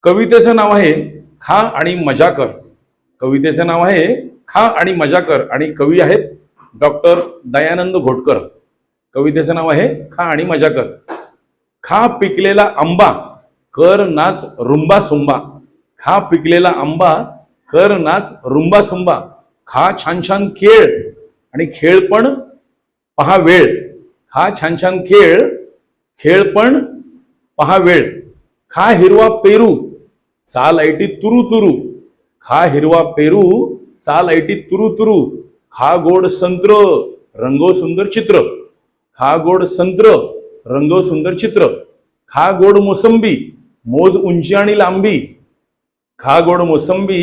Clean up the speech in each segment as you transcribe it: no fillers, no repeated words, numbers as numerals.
कवितेचं नाव आहे खा आणि मजा कर. कवितेचं नाव आहे खा आणि मजा कर आणि कवी आहेत डॉक्टर दयानंद घोटकर. कवितेचं नाव आहे खा आणि मजा कर. खा पिकलेला आंबा कर नाच रुंबा सुंबा. खा पिकलेला आंबा कर नाच रुंबा सुंबा. खा छान छान खेळ आणि खेळ पण पहा वेळ. खा छान छान खेळ, खेळ पण पहा वेळ. खा हिरवा पेरू चाल ऐटी तुरु तुरु. खा हिरवा पेरू चाल ऐटी तुरु तुरु. खा गोड संत्र रंगव सुंदर चित्र. खा गोड संत्र रंगव सुंदर चित्र. खा गोड मोसंबी मोज उंची आणि लांबी. खा गोड मोसंबी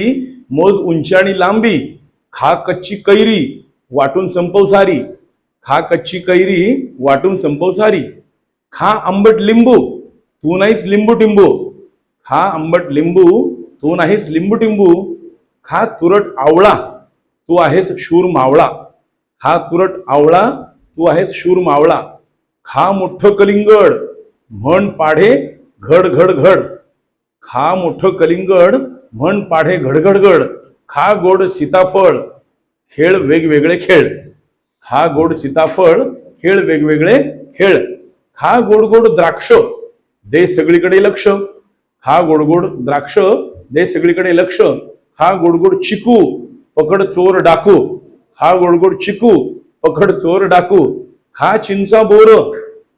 मोज उंची आणि लांबी. खा कच्ची कैरी वाटून संपव सारी. खा कच्ची कैरी वाटून संपव सारी. खा आंबट लिंबू तू नाहीस लिंबू टिंबू. खा आंबट लिंबू तू नाहीस लिंबू टिंबू. खा तुरट आवळा तू आहेस शूर मावळा. खा तुरट आवळा तू आहेस शूर मावळा. खा मोठं कलिंगड म्हण पाढे घड घड घड. खा मोठं कलिंगड म्हण पाढे घड घड घड. खा गोड सीताफळ खेळ वेगवेगळे खेळ. खा गोड सीताफळ खेळ वेगवेगळे खेळ. खा गोड गोड द्राक्ष दे सगळीकडे लक्ष. खा गोड गोड द्राक्ष दे सगळीकडे लक्ष. खा गोड गोड चिकू पकड चोर डाकू. खा गोड गोड चिकू पकड चोर डाकू. खा चिंचा बोर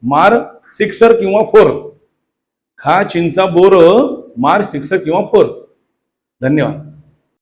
मार सिक्सर किंवा फोर. खा चिंचा बोर मार सिक्सर किंवा फोर. धन्यवाद.